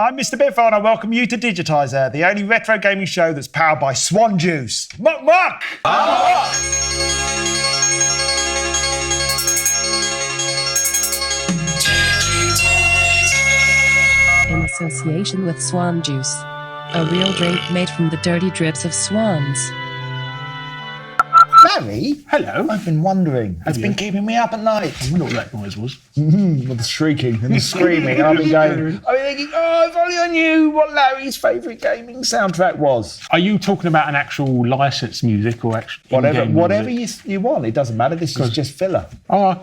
I'm Mr. Biffo and I welcome you to Digitiser, the only retro gaming show that's powered by Swan Juice. Muck muck! In association with Swan Juice, a real drink made from the dirty drips of swans. Larry? Hello. I've been wondering. It's been keeping me up at night. I wonder what that noise was. With the shrieking and the screaming. And I've been thinking, if only I knew what Larry's favourite gaming soundtrack was. Are you talking about an actual licensed music or actual Whatever music? you want, it doesn't matter. This is just filler. Oh,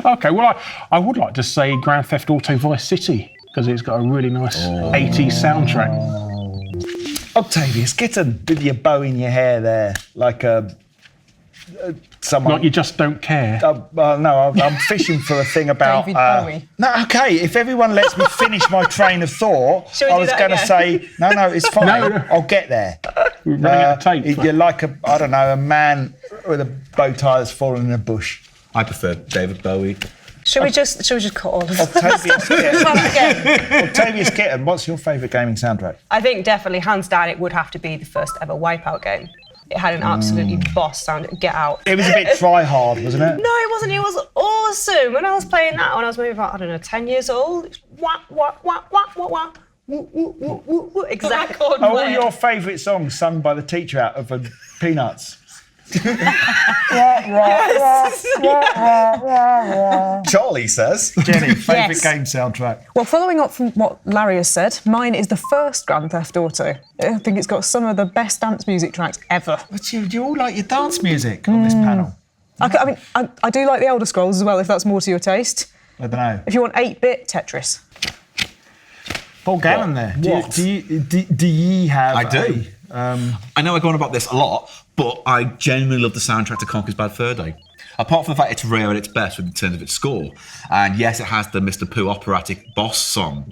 okay, well, I would like to say Grand Theft Auto Vice City, because it's got a really nice 80s soundtrack. Octavius Kitten, with your bow in your hair there, like someone. Like you just don't care. No, I'm fishing for a thing about. David Bowie. No, okay. If everyone lets me finish my train of thought, I was going to say no. It's fine. No. I'll get there. We're running out of tape. You're like a man with a bow tie that's fallen in a bush. I prefer David Bowie. Should we just cut all of this? Octavius Kitten. Try that again. Octavius Kitten, what's your favourite gaming soundtrack? I think definitely, hands down, it would have to be the first ever Wipeout game. It had an absolutely boss sound. Get out. It was a bit try-hard, wasn't it? No, it wasn't. It was awesome. When I was playing that, when I was maybe about, 10 years old, wah, wah, wah, wah, wah, wah. Woo, woo, woo, woo, woo. Exact chord What play. are your favourite songs sung by the teacher out of Peanuts? Charlie says. Jenny, favourite Yes. game soundtrack? Well, following up from what Larry has said, mine is the first Grand Theft Auto. I think it's got some of the best dance music tracks ever. But you all like your dance music on this panel. I do like the Elder Scrolls as well, if that's more to your taste. I don't know. If you want 8-bit, Tetris. Paul Gannon there. What? Do you have I do. I know I go on about this a lot, but I genuinely love the soundtrack to Conker's Bad Fur Day. Apart from the fact it's rare at its best in terms of its score, and yes, it has the Mr. Pooh operatic boss song.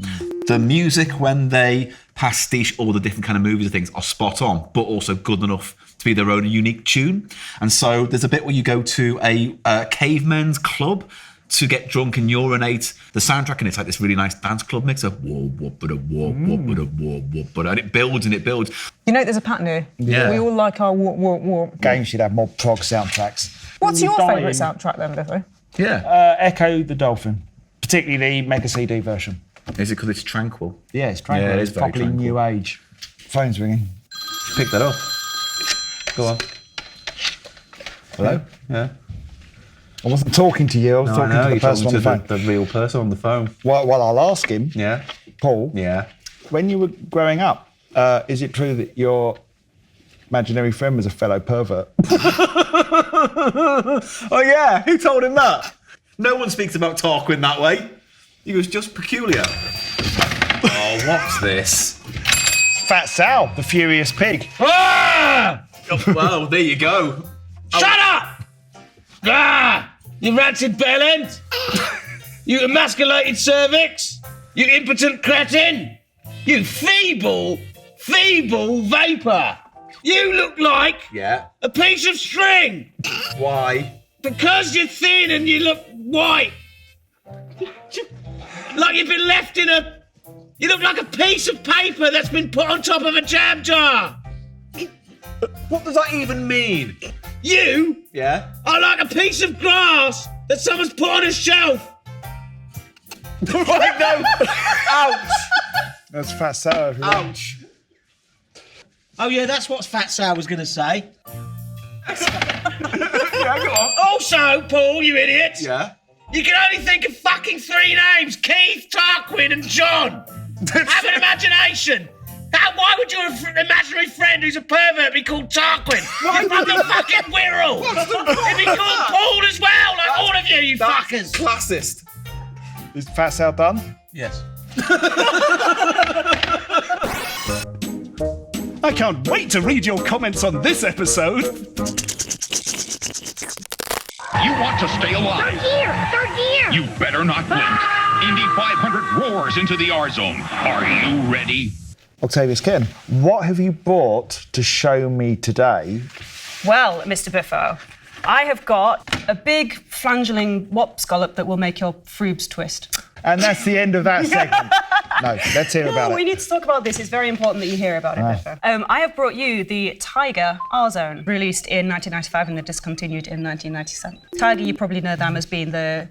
The music, when they pastiche all the different kind of movies and things, are spot on, but also good enough to be their own unique tune. And so there's a bit where you go to a caveman's club to get drunk and urinate. The soundtrack, and it's like this really nice dance club mix of whoa, whoop-a-da, whoop, whoop-a-da, whoop, whoop-a-da, and it builds and it builds. You know there's a pattern here. Yeah. We all like our whoop, whoop, whoop. games should have more prog soundtracks? What's your dying. favourite soundtrack then, Biffo? Yeah. Echo the Dolphin, particularly the Mega CD version. Is it because it's tranquil? Yeah, it's tranquil. Yeah, it is It's very properly tranquil. new age. Phone's ringing. Pick that up. Go on. Hello? Yeah. I wasn't talking to you, I was talking to the person on the phone. the real person on the phone. Well, I'll ask him. Yeah. Paul, Yeah. when you were growing up, is it true that your imaginary friend was a fellow pervert? Oh yeah, who told him that? No one speaks about Tarquin that way. He was just peculiar. Oh, what's this? Fat Sal, the furious pig. Ah! Oh, well, there you go. Shut up! Ah! You rancid bellend! You emasculated cervix! You impotent cretin! You feeble vapour! You look like Yeah. a piece of string! Why? Because you're thin and you look white! Like you've been left in a... You look like a piece of paper that's been put on top of a jam jar! What does that even mean? You Yeah. are like a piece of grass that someone's put on a shelf! Right, no. Ouch. That's Fat Sal, everyone. Ouch. Oh yeah, that's what Fat Sal was going to say. Yeah, go on. Also, Paul, you idiot, Yeah. you can only think of fucking 3 names: Keith, Tarquin, and John. Have an imagination. Why would your imaginary friend who's a pervert be called Tarquin? You fucking Wirral. He'd be called Paul as well, like all of you fuckers. Classist. Is Fat Sal done? Yes. I can't wait to read your comments on this episode. You want to stay alive. Third gear! You better not blink. Indy 500 roars into the R zone. Are you ready? Octavius Kitten, what have you brought to show me today? Well, Mr. Biffo, I have got a big flangeling wop scallop that will make your frubes twist. And that's the end of that segment. No, let's hear about No, we it. need to talk about this. It's very important that you hear about it, Biffo. I have brought you the Tiger R-Zone, released in 1995 and then discontinued in 1997. Tiger, you probably know them as being the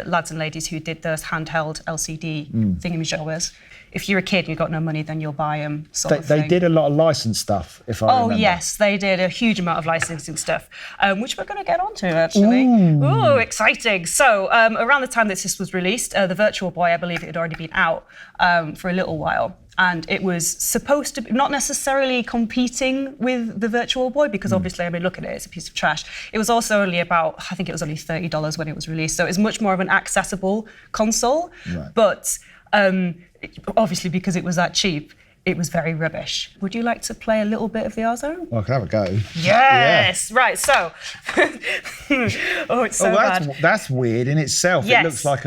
lads and ladies who did those handheld LCD thingamajobbers. If you're a kid and you've got no money, then you'll buy them. They did a lot of licensed stuff, if I remember. Oh, yes, they did a huge amount of licensing stuff, which we're going to get onto, actually. Ooh, exciting. So, around the time that this was released, the Virtual Boy, I believe it had already been out for a little while. And it was supposed to be not necessarily competing with the Virtual Boy, because obviously, I mean, look at it, it's a piece of trash. It was also only about, I think it was only $30 when it was released. So it's much more of an accessible console. Right. But obviously, because it was that cheap, it was very rubbish. Would you like to play a little bit of the R-Zone? Well, I can have a go. Yes! Yeah. Right, so... oh, it's so bad. That's weird in itself. Yes. It looks like...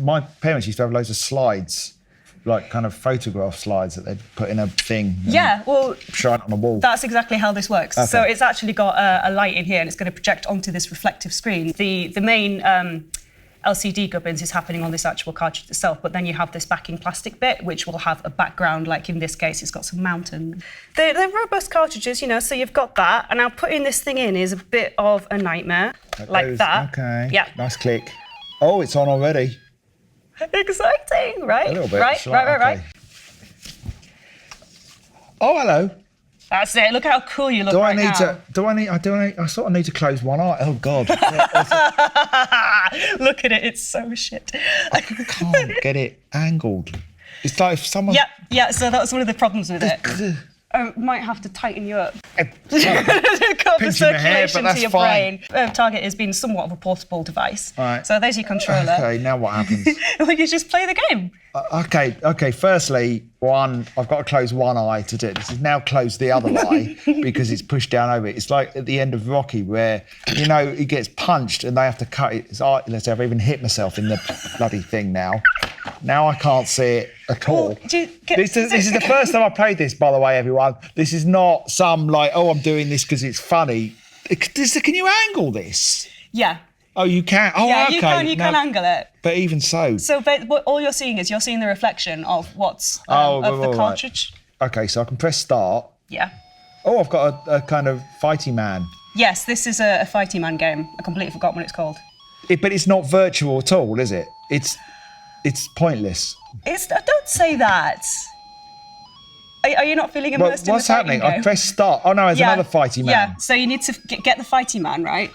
my parents used to have loads of slides, like kind of photograph slides that they'd put in a thing. Yeah, well... shine it on a wall. That's exactly how this works. Okay. So it's actually got a light in here and it's going to project onto this reflective screen. The main... LCD gubbins is happening on this actual cartridge itself, but then you have this backing plastic bit, which will have a background, like in this case, it's got some mountain. They're robust cartridges, you know, so you've got that, and now putting this thing in is a bit of a nightmare, like that. Okay. Yeah. Nice click. Oh, it's on already. Exciting, right? A little bit. Right. Oh, hello. That's it. Look how cool you look right now. I sort of need to close one eye. Oh, God. Look at it. It's so shit. I can't get it angled. It's like if someone... Yeah, so that was one of the problems with it. I might have to tighten you up. Cut the circulation to your brain. Target has been somewhat of a portable device. Right. So there's your controller. Okay, now what happens? Well, you just play the game. Okay. Firstly, I've got to close one eye to do it. This is now closed the other eye because it's pushed down over it. It's like at the end of Rocky where, you know, he gets punched and they have to cut it. I've even hit myself in the bloody thing now. Now I can't see it at all. This is the first time I played this, by the way, everyone. This is not some I'm doing this because it's funny. Can you angle this? Yeah. Oh, you can? Oh, yeah, okay. You can angle it. But even so. So what all you're seeing is the reflection of what's of the cartridge. Right. Okay, so I can press start. Yeah. Oh, I've got a kind of fighty man. Yes, this is a fighty man game. I completely forgot what it's called. But it's not virtual at all, is it? It's pointless. Don't say that. Are you not feeling immersed in the fighting game? What's happening? I press start. Oh no, there's another fighty man. Yeah, so you need to get the fighty man, right?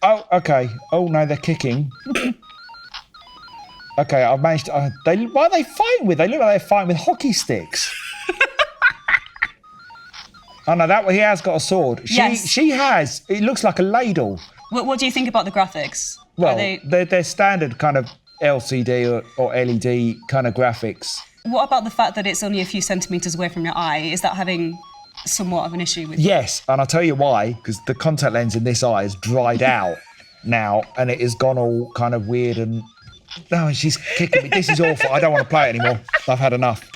Oh, okay. Oh no, they're kicking. Okay, I've managed to... what are they fighting with? They look like they're fighting with hockey sticks. Oh no, he has got a sword. She has. It looks like a ladle. What do you think about the graphics? Well, they're standard kind of LCD or LED kind of graphics. What about the fact that it's only a few centimetres away from your eye? Is that having somewhat of an issue with you? Yes, and I'll tell you why, because the contact lens in this eye has dried out now, and it has gone all kind of weird and... No, and she's kicking me. This is awful. I don't want to play it anymore. I've had enough.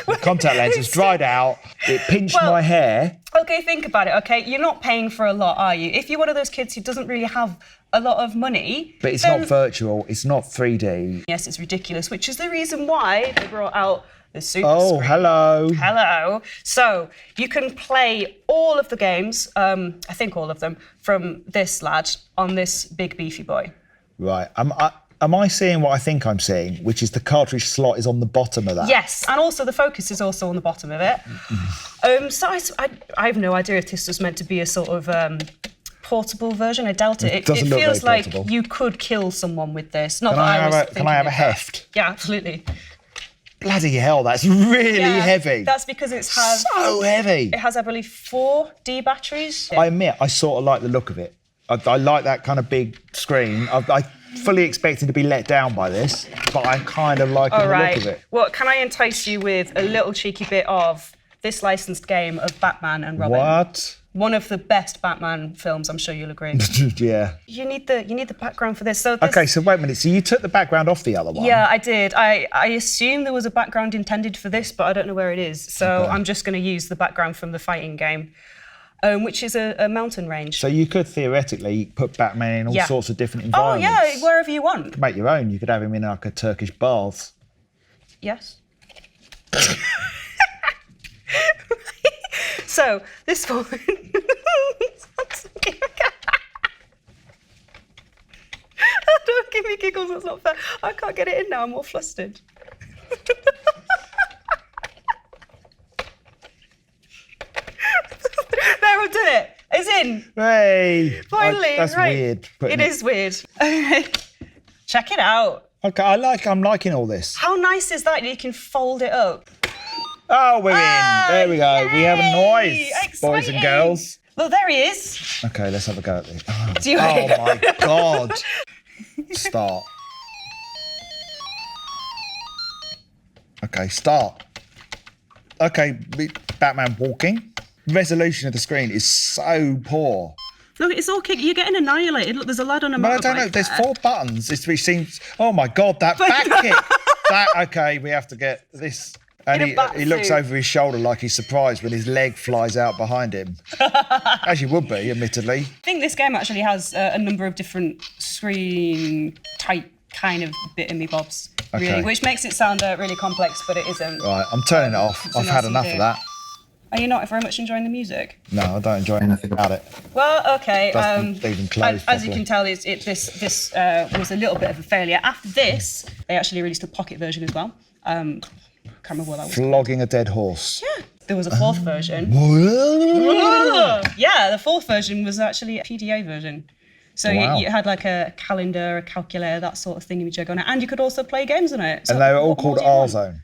The contact lens has dried out. It pinched my hair. Okay, think about it, okay? You're not paying for a lot, are you? If you're one of those kids who doesn't really have a lot of money... But it's not virtual, it's not 3D. Yes, it's ridiculous, which is the reason why they brought out the Super Oh, Screen. Hello. So, you can play all of the games, I think all of them, from this lad on this big beefy boy. Right. Am I seeing what I think I'm seeing, which is the cartridge slot is on the bottom of that? Yes, and also the focus is also on the bottom of it. So I have no idea if this was meant to be a sort of portable version. I doubt it. It feels like you could kill someone with this. Not Can I have a heft? Yeah, absolutely. Bloody hell, that's really heavy. That's because it has... So heavy. It has, I believe, 4 D batteries. I admit, I sort of like the look of it. I like that kind of big screen. I fully expected to be let down by this, but I kind of like the look of it. Well, can I entice you with a little cheeky bit of this licensed game of Batman and Robin? What? One of the best Batman films, I'm sure you'll agree. Yeah. You need the background for this. Okay, so wait a minute. So you took the background off the other one? Yeah, I did. I assume there was a background intended for this, but I don't know where it is. So I'm just going to use the background from the fighting game. which is a mountain range. So you could theoretically put Batman in all sorts of different Oh, environments. yeah, wherever you want. Make your own. You could have him in like a Turkish bath. Yes. So, this one... Don't give me giggles, that's not fair. I can't get it in now, I'm all flustered. There, I've done it. It's in. Hey! Finally, that's right. weird. It is weird. Okay. Check it out. Okay, I'm liking all this. How nice is that? You can fold it up. Oh, we're in. There we go. We have a noise, boys and Exciting. girls. Look, there he is. Okay, let's have a go at this. Oh, Do you my God. Start. Okay, start. Okay, Batman walking. Resolution of the screen is so poor. Look, it's all kick. You're getting annihilated. Look, there's a lad on a motorbike. But I don't know. There's 4 buttons. Which seems. Oh my God, that back kick. Okay, we have to get this. And he looks over his shoulder like he's surprised when his leg flies out behind him. As you would be, admittedly. I think this game actually has a number of different screen type kind of bit in me bobs, really, Okay. which makes it sound really complex, but it isn't. Right, I'm turning it off. It's I've an had enough LCD. of that. Are you not very much enjoying the music? No, I don't enjoy anything about it. Well, okay. Doesn't even close as you properly. can tell, this was a little bit of a failure. After this, they actually released a pocket version as well. Can't remember what that was. Flogging a dead horse. Yeah, there was a 4th version. Yeah, the 4th version was actually a PDA version. So Wow. you had like a calendar, a calculator, that sort of thing you on it, and you could also play games on it. So And they were all what more called do you want? R-Zone.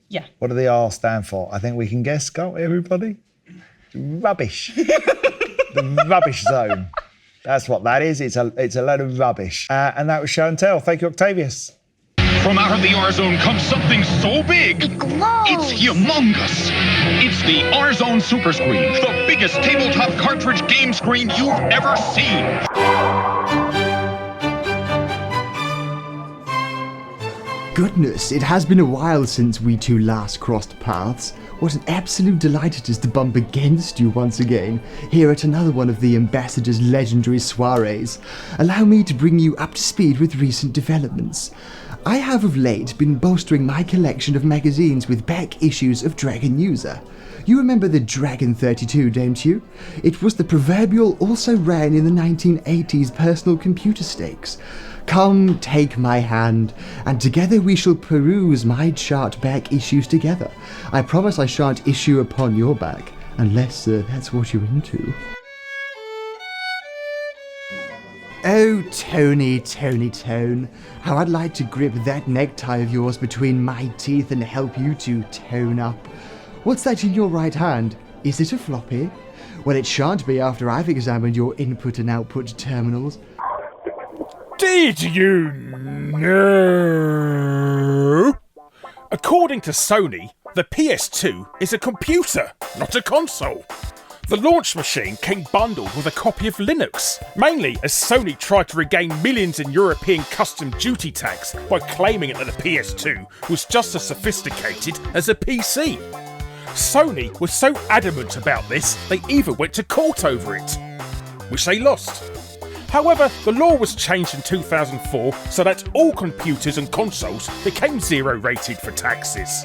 Yeah. What do the R stand for? I think we can guess, can't we, everybody? Rubbish. The rubbish zone. That's what that is. It's a load of rubbish. And that was show and tell. Thank you, Octavius. From out of the R-Zone comes something so big. It glows. It's humongous. It's the R-Zone Super Screen, the biggest tabletop cartridge game screen you've ever seen. Goodness, it has been a while since we two last crossed paths. What an absolute delight it is to bump against you once again, here at another one of the Ambassador's legendary soirees. Allow me to bring you up to speed with recent developments. I have of late been bolstering my collection of magazines with back issues of Dragon User. You remember the Dragon 32, don't you? It was the proverbial also ran in the 1980s personal computer stakes. Come, take my hand, and together we shall peruse my chart back issues together. I promise I shan't issue upon your back, unless that's what you're into. Oh, Tony, how I'd like to grip that necktie of yours between my teeth and help you to tone up. What's that in your right hand? Is it a floppy? Well, it shan't be after I've examined your input and output terminals. Did you know? According to Sony, the PS2 is a computer, not a console. The launch machine came bundled with a copy of Linux, mainly as Sony tried to regain millions in European custom duty tax by claiming that the PS2 was just as sophisticated as a PC. Sony was so adamant about this, they even went to court over it, which they lost. However, the law was changed in 2004 so that all computers and consoles became 0 rated for taxes.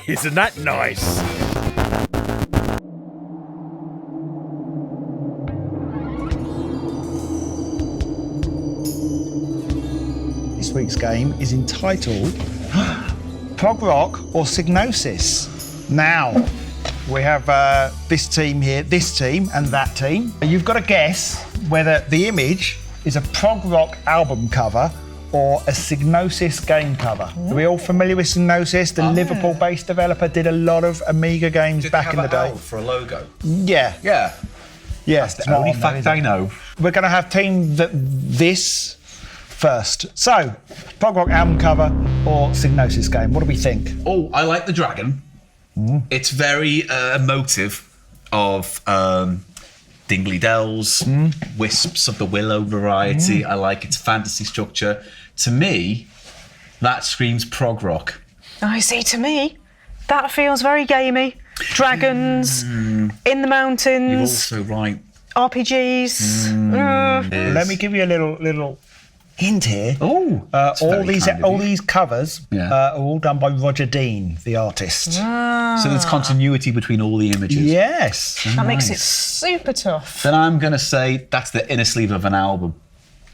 Isn't that nice? This week's game is entitled Prog Rock or Psygnosis. Now, we have this team here, this team and that team. You've got to guess whether the image is a prog rock album cover or a Psygnosis game cover. Are we all familiar with Psygnosis? The Liverpool-based developer did a lot of Amiga games back in the day. For a logo. Yeah. Yeah. Yes. That's the only fact I know. We're going to have team this first. So, prog rock album cover or Psygnosis game? What do we think? Oh, I like the dragon. It's very emotive of Dingley Dells, Wisps of the Willow variety. I like its fantasy structure. To me, that screams prog rock. I see, to me, that feels very gamey. Dragons, In the mountains. You're also right. RPGs. Let me give you a little hint here. Oh, all these covers are all done by Roger Dean, the artist. So there's continuity between all the images. Yes. That makes it super tough. Then I'm going to say that's the inner sleeve of an album.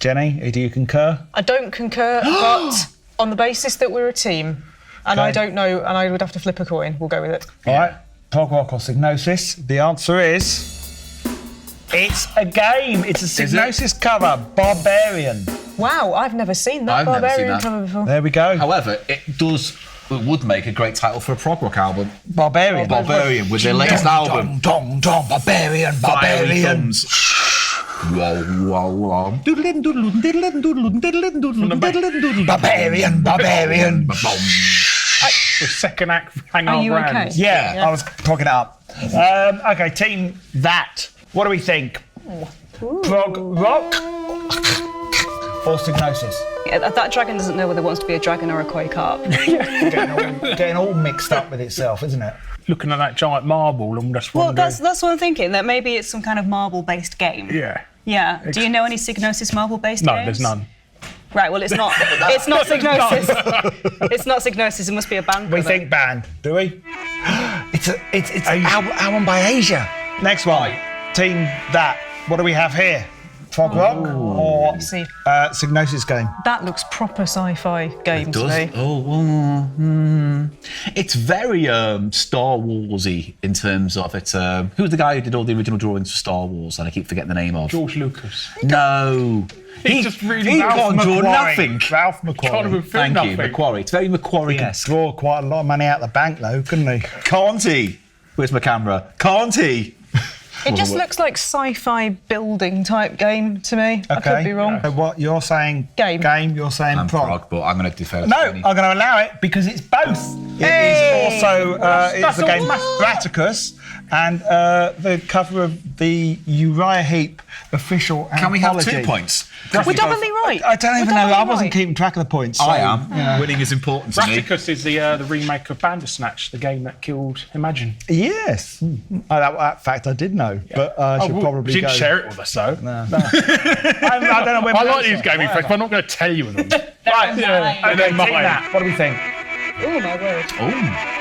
Jenny, do you concur? I don't concur, but on the basis that we're a team, and I don't know, and I would have to flip a coin, we'll go with it. All right, prog rock or Psygnosis? The answer is... It's a game. It's a Psygnosis cover, Barbarian. Wow, I've never seen that I've never seen Barbarian that. cover before. There we go. However, it would make a great title for a prog rock album. Barbarian. Barbarian, with their latest album. Dong, dong, Barbarian, Barbarian. Barbarian, Barbarian. The second act hang Are on you brand. okay? Yeah, I was talking it up. Okay, team that. What do we think? Prog rock or Psygnosis? Yeah, that dragon doesn't know whether it wants to be a dragon or a koi carp. Getting all mixed up with itself, isn't it? Looking at that giant marble, I'm just Well, wondering. that's what I'm thinking, that maybe it's some kind of marble-based game. Yeah. Yeah. Do you know any Psygnosis marble-based No, games? there's none. Right, well, it's not. It's not Psygnosis. It's not Psygnosis. It must be a band. We cover. think band, do we? It's an album by Asia. Next one, team that. What do we have here? Prog rock or Let's see. Psygnosis game? That looks proper sci-fi game to me. It's very Star Warsy in terms of it. Who's the guy who did all the original drawings for Star Wars? And I keep forgetting the name of. George Lucas. No. He just really he can't draw nothing. Ralph McQuarrie. Thank you, Macquarie. It's very Macquarie-esque. Draw quite a lot of money out the bank though, couldn't he? Can't he? Where's my camera? Can't he? It just looks like sci-fi building type game to me. I could be wrong. So what you're saying? Game. You're saying I'm prog. prog, but I'm going to defer. No, I'm going to allow it because it's both. It is also it's the game Braticus and the cover of the Uriah Heep official Can we have anthology. 2 points? We're doubly right. I don't even We're know. I doubly wasn't right. keeping track of the points. So, I am. Winning is important to me. Braticus is the remake of Bandersnatch, the game that killed Imagine. Yes. That fact I did know, but I should probably didn't go. share it with us, though. No. I don't know where I my like notes these are. gaming friends, but I'm not going to tell you them. Right. Yeah. Okay, They're team mine. that. What do we think? Oh my word.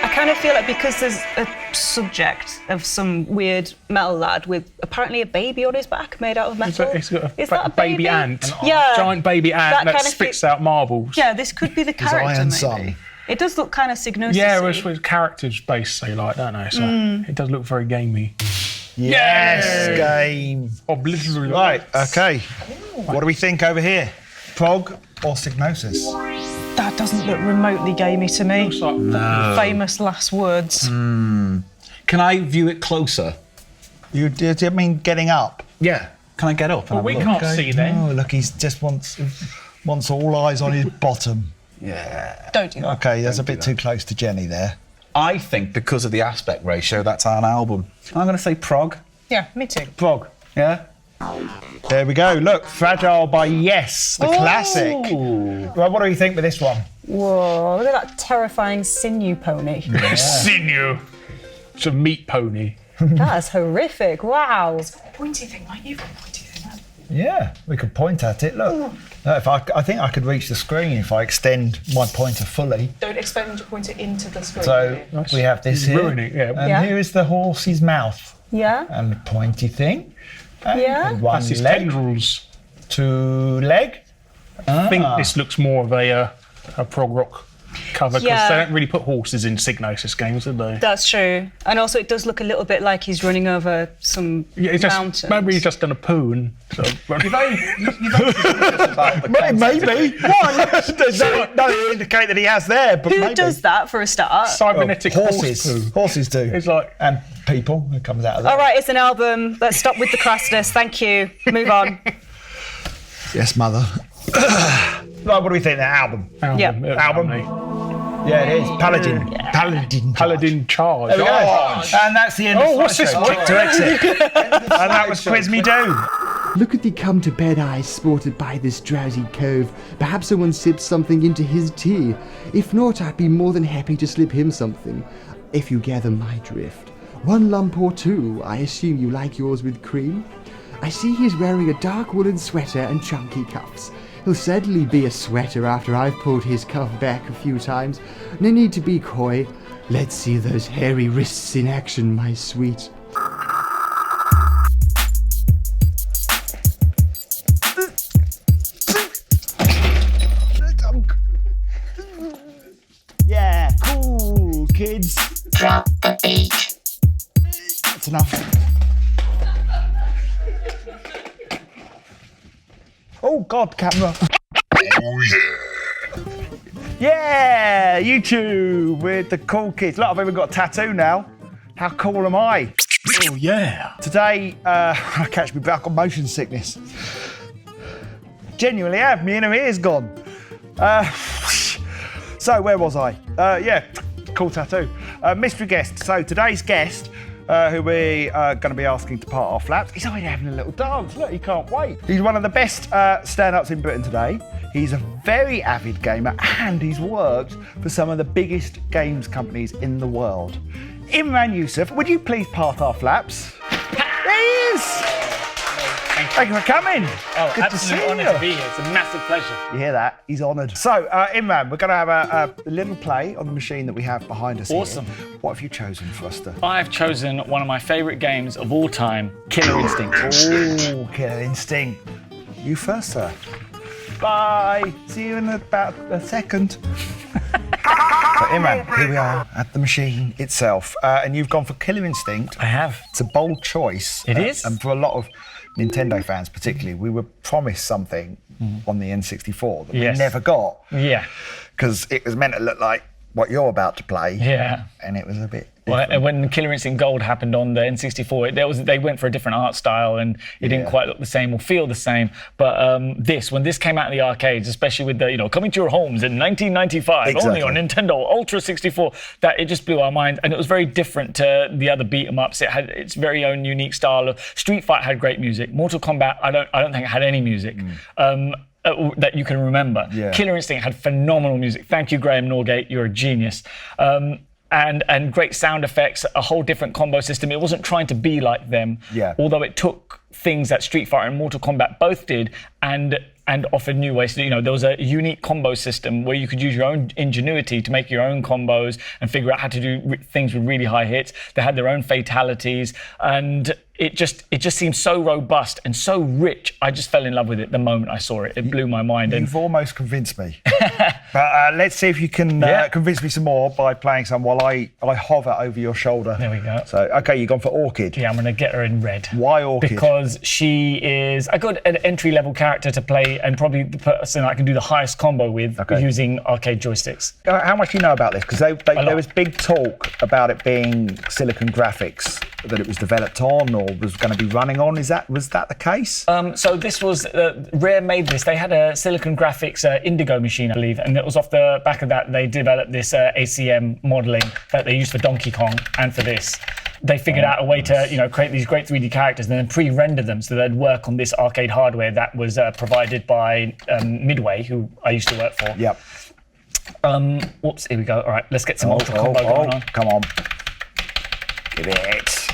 I kind of feel like because there's a subject of some weird metal lad with apparently a baby on his back made out of metal. It's got Is a that a baby baby? ant. Yeah. Giant baby ant That that kind of spits out marbles. Yeah, this could be the character. Iron maybe. Son. It does look kind of Psygnosis. Yeah, with characters based, they like, don't they? So it does look very gamey. Yes, game. Obliterate. Right, okay. What do we think over here? Prog or Psygnosis? That doesn't look remotely gamey to me. Looks like Famous last words. Can I view it closer? Do you mean getting up? Yeah. Can I get up? Well, we can't see then. Oh, look, he's just wants all eyes on his bottom. Yeah. Don't do that. Okay, that's a bit too close to Jenny there. I think because of the aspect ratio, that's an album. I'm going to say prog. Yeah, me too. Prog. Yeah. There we go. Look, Fragile by Yes, the classic. Well, what do you think with this one? Whoa, look at that terrifying sinew pony. Sinew. It's a meat pony. That's horrific. Wow. Pointy thing, like you've got a pointy thing. Yeah, we could point at it. Look, no, if I think I could reach the screen if I extend my pointer fully. Don't expend your pointer into the screen. So we have this here, Ruin it, yeah. and Yeah. here is the horse's mouth Yeah. and the pointy thing. And Yeah. one That's his leg, tendrils. 2 leg. I think this looks more of a prog rock cover because Yeah. they don't really put horses in Psygnosis games, do they? That's true. And also it does look a little bit like he's running over some It's mountains. just, maybe he's just done a poo and sort of run. Maybe. Why? There's no indicate that he has there, but Who maybe. does that for a start? Cybernetic horses. horse poo. Horses do. It's like And people who comes out of that. All right, it's an album. Let's stop with the crassness. Thank you. Move on. Yes, mother. Right, what do we think? The album. Yeah. Album. Yeah, it is. Paladin. Paladin. Paladin Charge. There we go. And that's the end of what's this Slideshow. one? Click to exit. And that was Quiz Me Do. Look at the come-to-bed eyes sported by this drowsy cove. Perhaps someone sipped something into his tea. If not, I'd be more than happy to slip him something. If you gather my drift. 1 lump or 2. I assume you like yours with cream? I see he's wearing a dark woolen sweater and chunky cuffs. He'll certainly be a sweater after I've pulled his cuff back a few times. No need to be coy. Let's see those hairy wrists in action, my sweet. Yeah, cool, kids. Drop the beat. That's enough. Oh, God, camera. Oh, yeah. Yeah, YouTube with the cool kids. Look, I've even got a tattoo now. How cool am I? Oh, yeah. Today, I catch me back on motion sickness. Genuinely have. Me inner ear's gone. So, where was I? Yeah, cool tattoo. Mystery guest. So, today's guest, who we are going to be asking to part our flaps, he's already having a little dance. Look, he can't wait. He's one of the best stand-ups in Britain today. He's a very avid gamer and he's worked for some of the biggest games companies in the world. Imran Yusuf, would you please part our flaps? There he is! Thank you for coming. Oh, Good absolute to see honour you. to be here. It's a massive pleasure. You hear that? He's honoured. So, Imran, we're going to have a little play on the machine that we have behind us Awesome. here. What have you chosen for us to... I've chosen one of my favourite games of all time, Killer Instinct. Oh, Killer Instinct. You first, sir. Bye. See you in about a second. So, Imran, here we are at the machine itself. And you've gone for Killer Instinct. I have. It's a bold choice. It is. And for a lot of Nintendo fans particularly, we were promised something on the N64 that we never got. Yeah. Because it was meant to look like what you're about to play. Yeah. And it was a bit Well, different. when Killer Instinct Gold happened on the N64, they went for a different art style and it didn't quite look the same or feel the same. But when this came out in the arcades, especially with the, coming to your homes in 1995, only on Nintendo Ultra 64, that it just blew our mind. And it was very different to the other beat 'em ups. It had its very own unique style. Street Fighter had great music. Mortal Kombat, I don't think it had any music. That you can remember. Yeah. Killer Instinct had phenomenal music. Thank you, Graham Norgate. You're a genius. And great sound effects, a whole different combo system. It wasn't trying to be like them, although it took things that Street Fighter and Mortal Kombat both did and offered new ways. There was a unique combo system where you could use your own ingenuity to make your own combos and figure out how to do things with really high hits. They had their own fatalities, and it just seemed so robust and so rich. I just fell in love with it the moment I saw it. It blew my mind. You've almost convinced me. But let's see if you can convince me some more by playing some while I hover over your shoulder. There we go. So, okay, you've gone for Orchid. Yeah, I'm going to get her in red. Why Orchid? Because she is a good entry-level character to play and probably the person I can do the highest combo with using arcade joysticks. How much do you know about this? Because there was big talk about it being Silicon Graphics that it was developed on or was going to be running on. Was that the case? So this was, Rare made this. They had a Silicon Graphics Indigo machine, I believe, and it was off the back of that they developed this ACM modelling that they used for Donkey Kong and for this. They figured out a way to, create these great 3D characters and then pre-render them so they'd work on this arcade hardware that was provided by Midway, who I used to work for. Yep. Whoops, here we go. All right, let's get some Ultra Combo going on. Come on. Give it.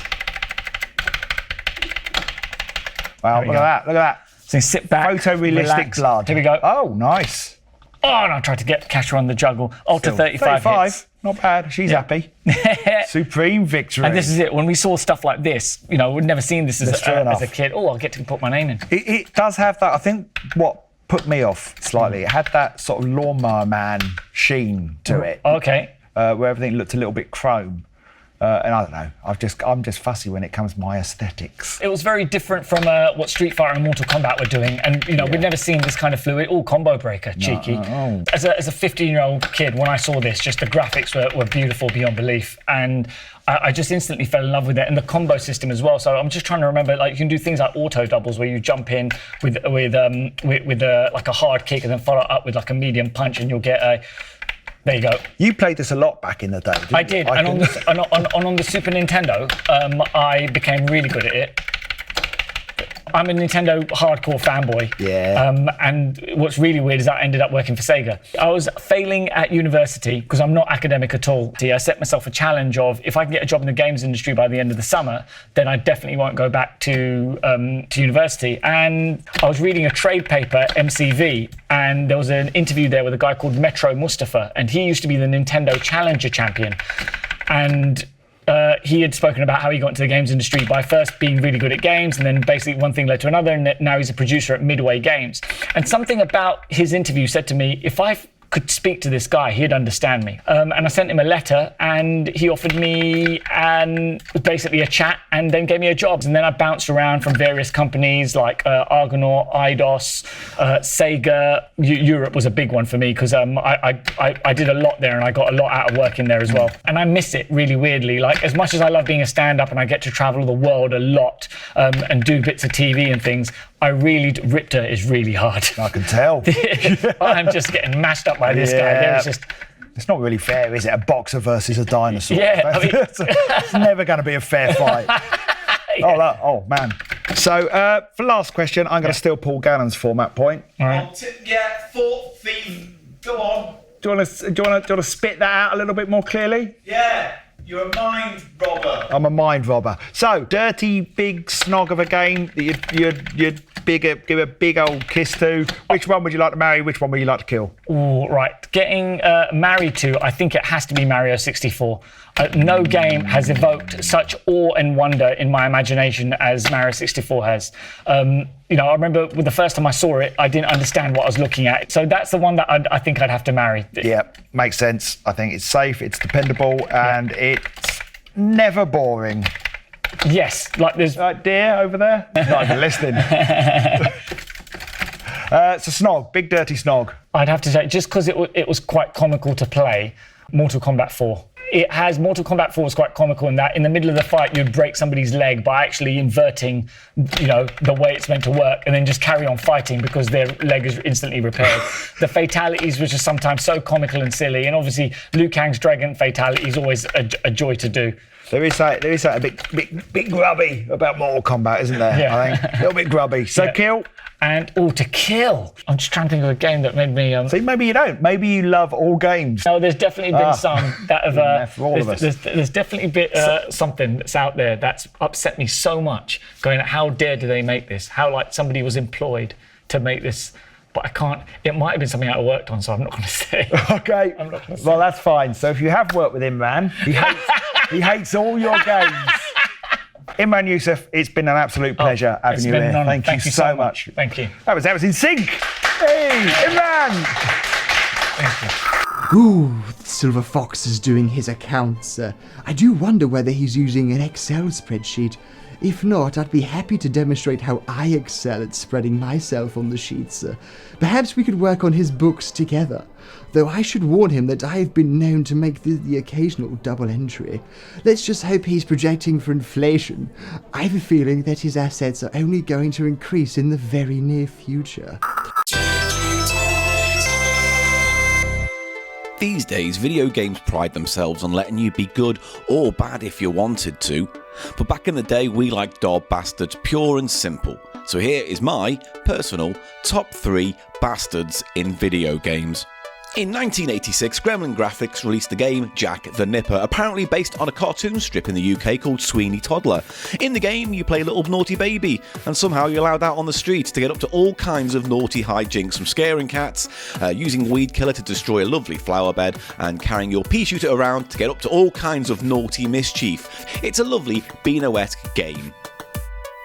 Wow, look at that. So you sit back, photorealistic relax. blood. Here we go. Oh, nice. Oh, and I tried to catch her on the juggle. Ultra 35 hits. Not bad. She's happy. Supreme victory. And this is it. When we saw stuff like this, we'd never seen this as a kid. Oh, I'll get to put my name in. It does have that. I think what put me off slightly, it had that sort of Lawnmower Man sheen to it. Okay. Where everything looked a little bit chrome. And I don't know, I'm just fussy when it comes to my aesthetics. It was very different from what Street Fighter and Mortal Kombat were doing, and we'd never seen this kind of fluid. Combo breaker, cheeky. No. As a 15-year-old kid, when I saw this, just the graphics were beautiful beyond belief, and I just instantly fell in love with it, and the combo system as well. So I'm just trying to remember, you can do things like auto doubles where you jump in with a hard kick and then follow it up with a medium punch, and you'll get a. There you go. You played this a lot back in the day, didn't you? I did, and on the Super Nintendo, I became really good at it. I'm a Nintendo hardcore fanboy. Yeah. And what's really weird is I ended up working for Sega. I was failing at university because I'm not academic at all. I set myself a challenge of if I can get a job in the games industry by the end of the summer, then I definitely won't go back to university. And I was reading a trade paper, MCV, and there was an interview there with a guy called Metro Mustafa, and he used to be the Nintendo Challenger champion. And he had spoken about how he got into the games industry by first being really good at games, and then basically one thing led to another, and now he's a producer at Midway Games. And something about his interview said to me, if I could speak to this guy, he'd understand me. And I sent him a letter, and he offered me basically a chat, and then gave me a job. And then I bounced around from various companies like Argonaut, Eidos, Sega. Europe was a big one for me because I did a lot there, and I got a lot out of working there as well. And I miss it really weirdly. Like, as much as I love being a stand-up and I get to travel the world a lot and do bits of TV and things, Riptor is really hard. I can tell. I'm just getting mashed up by this guy. There's just... It's not really fair, is it? A boxer versus a dinosaur. Yeah, I mean... It's never going to be a fair fight. Yeah. Oh, man. So, for last question, I'm going to steal Paul Gannon's format point. All right. Go on. Do you want to spit that out a little bit more clearly? Yeah. You're a mind robber. I'm a mind robber. So, dirty, big snog of a game that you'd give a big old kiss to. Which one would you like to marry? Which one would you like to kill? Ooh, right. Getting married to, I think it has to be Mario 64. No game has evoked such awe and wonder in my imagination as Mario 64 has. I remember with the first time I saw it, I didn't understand what I was looking at. So that's the one that I think I'd have to marry. Yeah, makes sense. I think it's safe, it's dependable, and it's never boring. Yes, like there's... Right, dear, over there. Not even listening. So Snog, big dirty Snog. I'd have to say, just because it was quite comical to play, Mortal Kombat 4. Mortal Kombat 4 was quite comical in that in the middle of the fight you'd break somebody's leg by actually inverting, the way it's meant to work, and then just carry on fighting because their leg is instantly repaired. The fatalities were just sometimes so comical and silly, and obviously Liu Kang's dragon fatality is always a joy to do. There is something a bit grubby about Mortal Kombat, isn't there? Yeah. I think a little bit grubby. So yeah. Kill. And to kill. I'm just trying to think of a game that made me. See, maybe you don't. Maybe you love all games. No, there's definitely been some that have. For all of us. There's definitely been something that's out there that's upset me so much. Going, how dare do they make this? How like somebody was employed to make this. But I can't. It might have been something I worked on, so I'm not going to say. Okay. I'm not going to say. Well, that's fine. So if you have worked with Imran, he hates all your games. Imran Yusuf, it's been an absolute pleasure having you here. Thank you so much. Thank you. That was in sync. Hey, Imran. Thank you. Ooh, the Silver Fox is doing his accounts. I do wonder whether he's using an Excel spreadsheet. If not, I'd be happy to demonstrate how I excel at spreading myself on the sheets. Perhaps we could work on his books together. Though I should warn him that I've been known to make the occasional double entry. Let's just hope he's projecting for inflation. I have a feeling that his assets are only going to increase in the very near future. These days, video games pride themselves on letting you be good or bad if you wanted to. But back in the day, we liked our bastards pure and simple. So here is my personal top 3 bastards in video games. In 1986, Gremlin Graphics released the game Jack the Nipper, apparently based on a cartoon strip in the UK called Sweeney Toddler. In the game, you play a little naughty baby, and somehow you're allowed out on the street to get up to all kinds of naughty hijinks, from scaring cats, using weed killer to destroy a lovely flower bed, and carrying your pea shooter around to get up to all kinds of naughty mischief. It's a lovely Beano-esque game.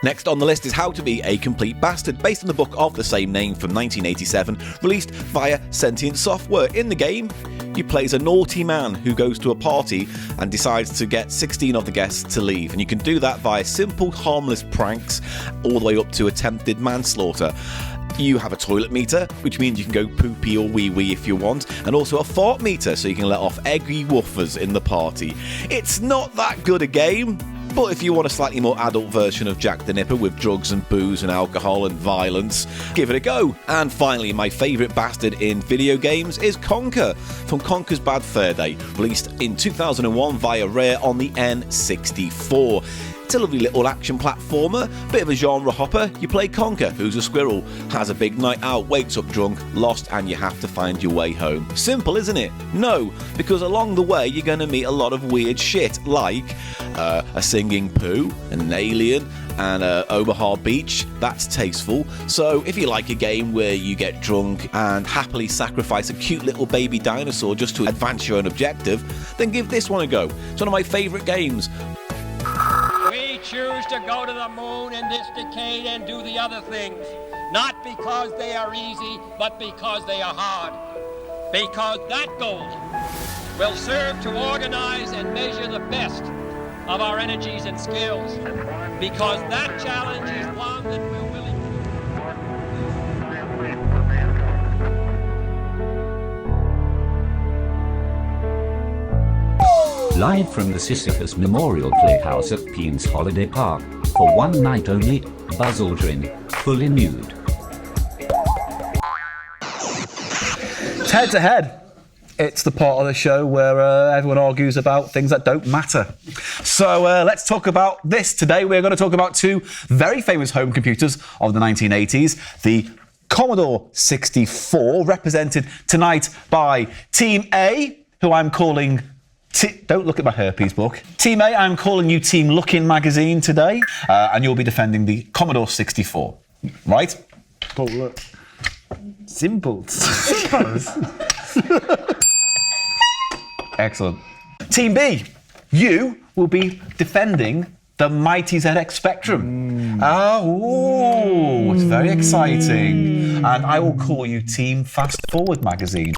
Next on the list is How to Be a Complete Bastard, based on the book of the same name from 1987, released via Sentient Software. In the game, you play as a naughty man who goes to a party and decides to get 16 of the guests to leave, and you can do that via simple, harmless pranks, all the way up to attempted manslaughter. You have a toilet meter, which means you can go poopy or wee-wee if you want, and also a fart meter, so you can let off eggy woofers in the party. It's not that good a game, but if you want a slightly more adult version of Jack the Nipper with drugs and booze and alcohol and violence, give it a go. And finally, my favourite bastard in video games is Conker, from Conker's Bad Fur Day, released in 2001 via Rare on the N64. It's a lovely little action platformer, bit of a genre hopper. You play Conker, who's a squirrel, has a big night out, wakes up drunk, lost, and you have to find your way home. Simple, isn't it? No, because along the way you're going to meet a lot of weird shit, like a singing poo, an alien, and Omaha Beach. That's tasteful. So if you like a game where you get drunk and happily sacrifice a cute little baby dinosaur just to advance your own objective, then give this one a go. It's one of my favourite games. We choose to go to the moon in this decade and do the other things, not because they are easy, but because they are hard. Because that goal will serve to organize and measure the best of our energies and skills. Because that challenge is one that we're willing to. Live from the Sisyphus Memorial Playhouse at Peen's Holiday Park, for one night only, Buzz Aldrin, fully nude. It's head to head. It's the part of the show where everyone argues about things that don't matter. So let's talk about this today. We're going to talk about two very famous home computers of the 1980s. The Commodore 64, represented tonight by Team A, who I'm calling... Don't look at my herpes book. Team A, I'm calling you Team Lookin' Magazine today, and you'll be defending the Commodore 64, right? Paul, look. Simple. Excellent. Team B, you will be defending the mighty ZX Spectrum. It's very exciting. And I will call you Team Fast Forward Magazine,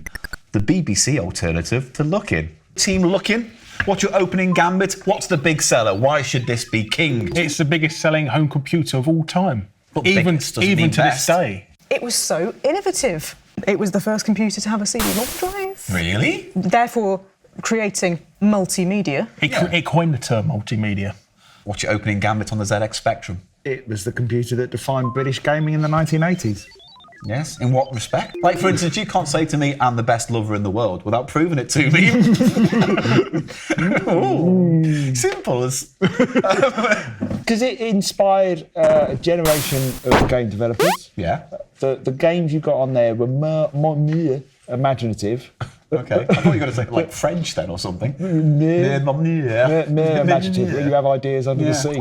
the BBC alternative to Lookin'. Team Lookin', what's your opening gambit? What's the big seller? Why should this be king? It's the biggest selling home computer of all time. But even to this day. It was so innovative. It was the first computer to have a CD-ROM drive. Really? Therefore, creating multimedia. It coined the term multimedia. What's your opening gambit on the ZX Spectrum? It was the computer that defined British gaming in the 1980s. Yes, in what respect? Like, for instance, you can't say to me, I'm the best lover in the world, without proving it to me. Ooh, simple as... Because it inspired a generation of game developers. Yeah. The games you got on there were more imaginative. Okay, I thought you were going to say like French then or something. More imaginative, where you have ideas under the sea.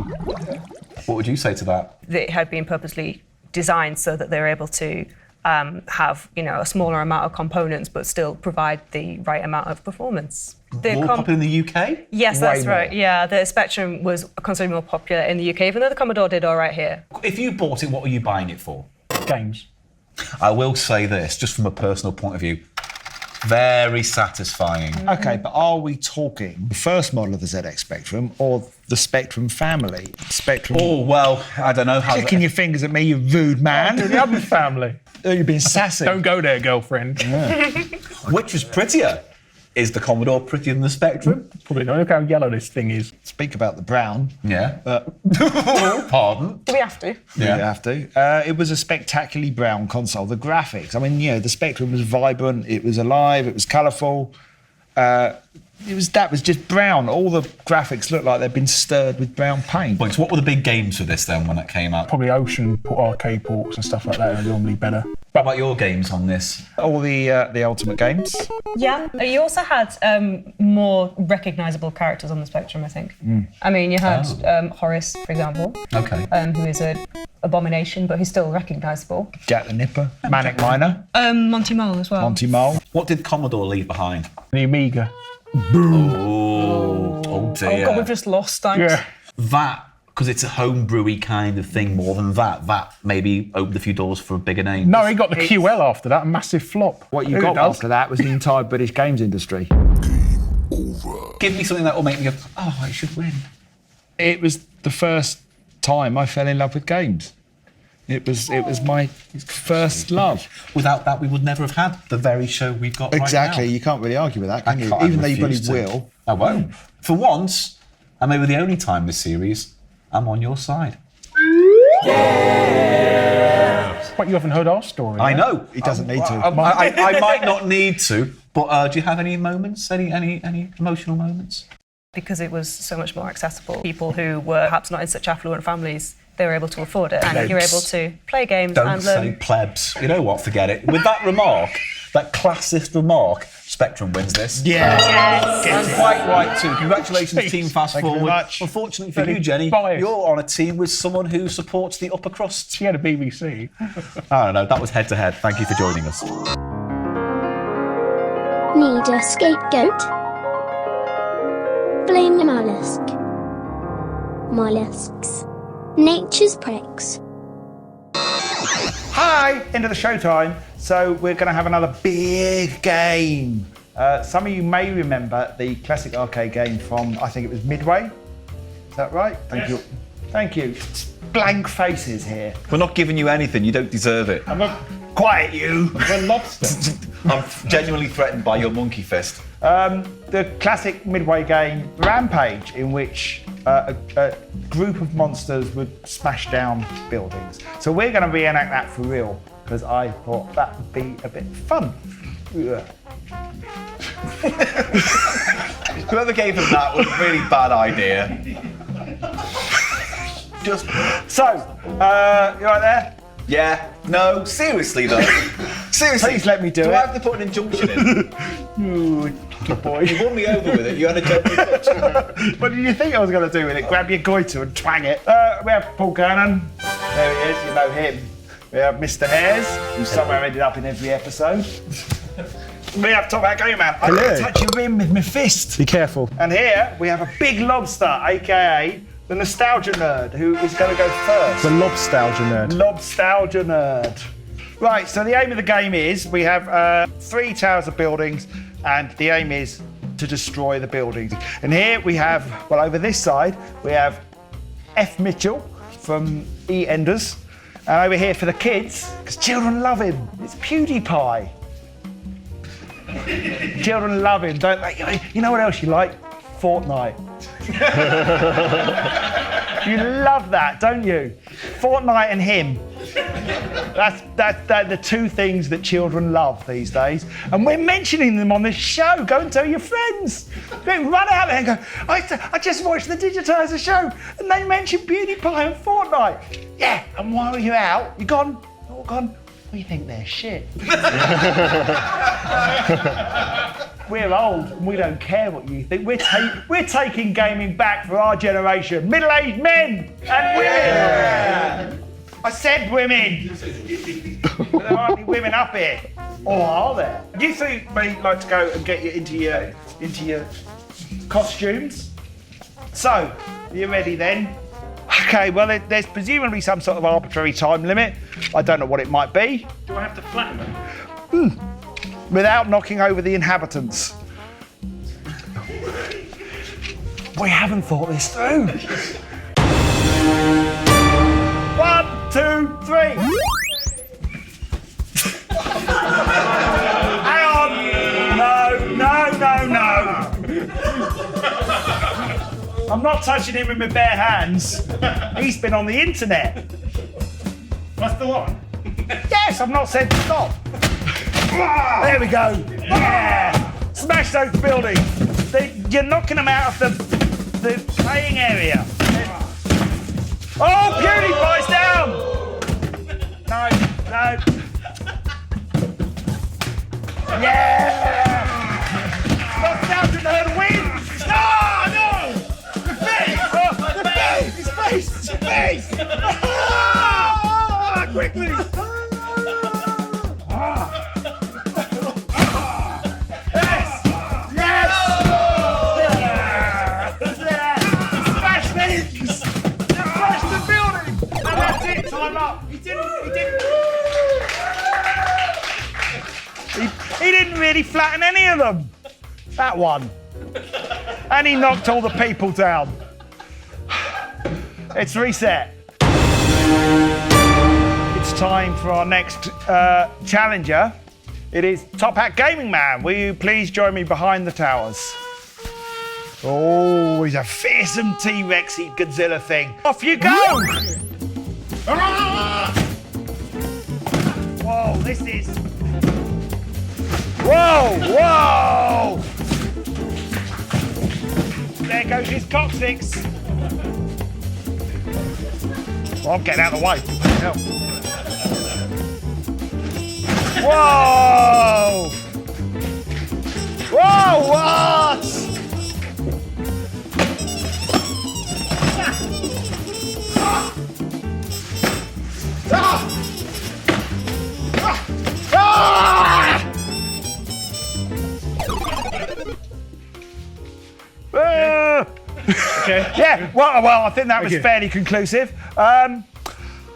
What would you say to that? It had been purposely designed so that they're able to have, a smaller amount of components but still provide the right amount of performance. More popular in the UK? Yes, that's right. Yeah, the Spectrum was considerably more popular in the UK, even though the Commodore did all right here. If you bought it, what were you buying it for? Games. I will say this, just from a personal point of view, very satisfying. Okay, but are we talking the first model of the ZX Spectrum or the Spectrum family? Spectrum. Oh, well, I don't know how... Clicking your fingers at me, you rude man. The other family. You're being sassy. Don't go there, girlfriend. Yeah. Which was prettier? Is the Commodore prettier than the Spectrum? Probably not. Look how yellow this thing is. Speak about the brown. Yeah. Pardon? Do we have to? Yeah, you have to. It was a spectacularly brown console. The graphics, I mean, the Spectrum was vibrant, it was alive, it was colourful. That was just brown. All the graphics looked like they'd been stirred with brown paint. So what were the big games for this then when it came out? Probably Ocean arcade ports and stuff like that are normally better. What about your games on this? All the Ultimate games. Yeah, you also had more recognisable characters on the Spectrum, I think. I mean, you had Horace, for example, who is an abomination, but he's still recognisable. Jack the Nipper, Manic Miner. Monty Mole as well. Monty Mole. What did Commodore leave behind? The Amiga. Oh dear. Oh God, we've just lost, thanks. Yeah. That, because it's a homebrewy kind of thing more than that maybe opened a few doors for a bigger name. No, he got the QL after that, a massive flop. What you got after that was the entire British games industry. Give me something that will make me go, oh, I should win. It was the first time I fell in love with games. It was my first love. Without that, we would never have had the very show we've got Exactly. right now. You can't really argue with that, can you? Even though you bloody will. I won't. For once, and maybe the only time this series, I'm on your side. Yeah! But you haven't heard our story. I know. He doesn't need to. I might not need to, but do you have any moments, any emotional moments? because it was so much more accessible. People who were perhaps not in such affluent families, they were able to afford it, and you're able to play games Don't and learn. say plebs. You know what? Forget it. With that remark, that classist remark, Spectrum wins this. Yeah. Yes. And quite right too. Congratulations, Team Fast Thank you very Forward. much. Unfortunately for Very you, Jenny, biased. you're on a team with someone who supports the upper crust. She had a BBC. I don't know. That was head to head. Thank you for joining us. Need a scapegoat? Blame the mollusk. Mollusks. Nature's pricks. Hi, end of the show time. So we're going to have another big game. Some of you may remember the classic arcade game from, I think it was Midway. Is that right? Thank you. Thank you. Blank faces here. We're not giving you anything. You don't deserve it. I'm not quiet, you. The lobster. I'm genuinely threatened by your monkey fist. The classic Midway game, Rampage, in which a group of monsters would smash down buildings. So we're going to reenact that for real, because I thought that would be a bit fun. Whoever gave them that was a really bad idea. Just so, you right there? Yeah. No, seriously though. Seriously. Please let me do Do it. I have to put an injunction in? Good boy. You won me over with it. You had a gentle touch. What did you think I was going to do with it? Grab your goiter and twang it. We have Paul Gannon. There he is, you know him. We have Mr. Hares, who somehow ended up in every episode. We have Top Hat Game Man. I can't touch your rim with my fist. Be careful. And here we have a big lobster, aka the Nostalgia Nerd, who is going to go first. The Lobstalgia Nerd. Lobstalgia Nerd. Right, so the aim of the game is we have 3 towers of buildings, and the aim is to destroy the buildings. And here we have, well, over this side, we have F. Mitchell from E-Enders. And over here for the kids, because children love him, it's PewDiePie. Children love him, don't they? You know what else you like? Fortnite. You love that, don't you? Fortnite and him. That's the 2 things that children love these days. And we're mentioning them on this show. Go and tell your friends. Run out there and go, I just watched the Digitiser show and they mentioned PewDiePie and Fortnite. Yeah, and while you're out, you're gone, all gone, we think they're shit. We're old and we don't care what you think. We're taking gaming back for our generation. Middle-aged men and women. Yeah. I said women. There aren't any women up here. Or are there? You three may like to go and get you into your costumes. So, are you ready then? Okay, well, there's presumably some sort of arbitrary time limit. I don't know what it might be. Do I have to flatten them? Without knocking over the inhabitants. We haven't thought this through. 1, 2, 3. Hang on. No. I'm not touching him with my bare hands. He's been on the internet. That's the one. Yes, I've not said stop. There we go. Yeah. Smash those buildings. You're knocking them out of the playing area. Oh, PewDiePie's down. No. Yeah. Nostalgia Nerd wins. No. The face. Quickly. He didn't really flatten any of them. That one. And he knocked all the people down. It's reset. It's time for our next challenger. It is Top Hat Gaming Man. Will you please join me behind the towers? Oh, he's a fearsome T-Rexy Godzilla thing. Off you go! Whoa, this is... Whoa! They're goes his coccyx. Well, I'm getting out of the way. Whoa! Whoa, what? Okay. Yeah, well, I think that was fairly conclusive.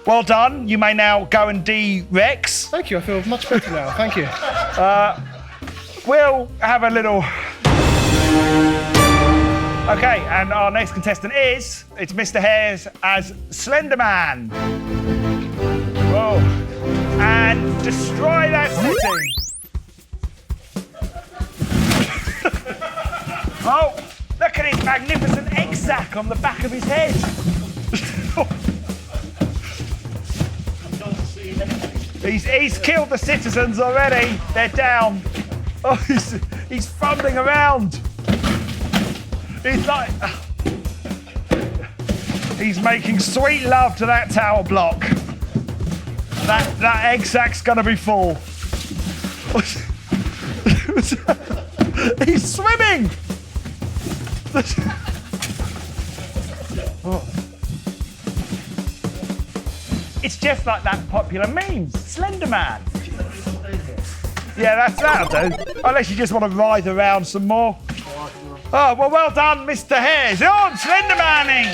Well done. You may now go and de-Rex. Thank you. I feel much better now. Thank you. We'll have a little... Okay, and our next contestant is... It's Mr. Hares as Slenderman. Whoa. And destroy that city. Oh, look at his magnificent egg sack on the back of his head. He's killed the citizens already. They're down. Oh, he's fumbling around. He's like... He's making sweet love to that tower block. That egg sack's gonna be full. He's swimming! Oh. It's just like that popular meme, Slenderman. Yeah, that'll do. Unless you just want to writhe around some more. Oh, well done, Mr. Hares. On, Slendermaning!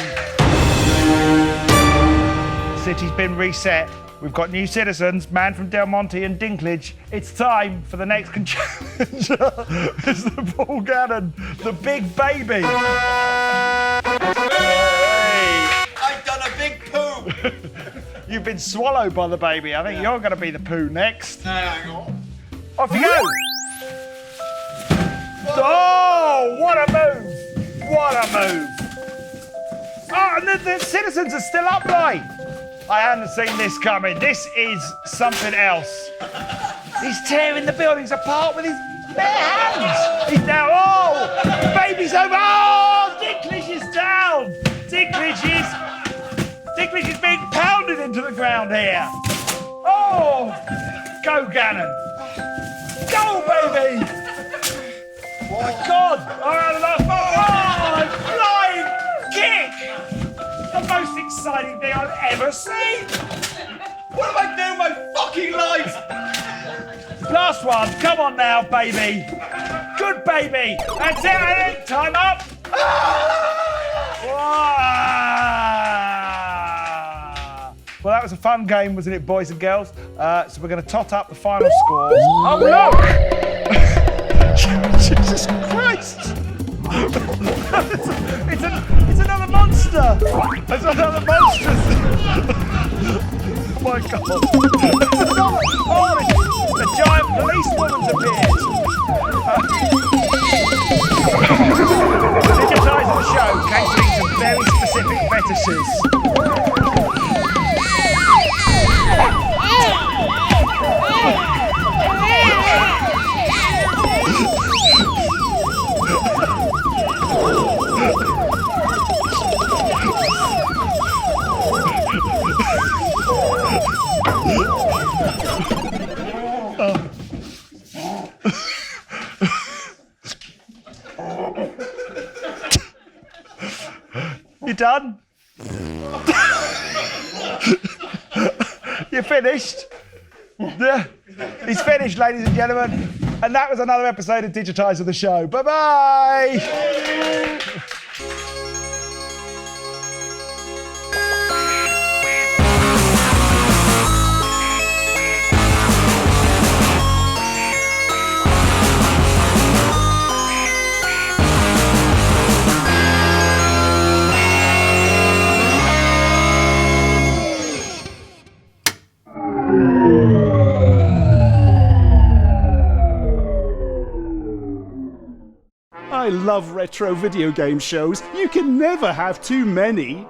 City's been reset. We've got new citizens, Man from Del Monte and Dinklage. It's time for the next challenger. It's the Paul Gannon, the big baby. Hey. I've done a big poo. You've been swallowed by the baby. I think you're going to be the poo next. Hang on. Off you go. Oh, what a move. What a move. Oh, and the citizens are still upright. I hadn't seen this coming. This is something else. He's tearing the buildings apart with his bare hands. He's now, oh, baby's over. Oh, Dinklage is down. Dinklage is being pounded into the ground here. Oh, go Gannon. Go, baby. Oh, my God. Oh, flying kick. The most exciting thing I've ever seen! What am I doing with my fucking life? Last one, come on now, baby. Good baby. That's it, time up. Well, that was a fun game, wasn't it, boys and girls? So we're going to tot up the final scores. Oh, look! Jesus Christ! It's another monster! It's another monster! Oh my God! Oh, a giant police woman's appeared! Digitiser the show, catering to very specific fetishes. You done? You finished? Yeah. He's finished, ladies and gentlemen. And that was another episode of Digitiser the show. Bye-bye! I love retro video game shows. You can never have too many.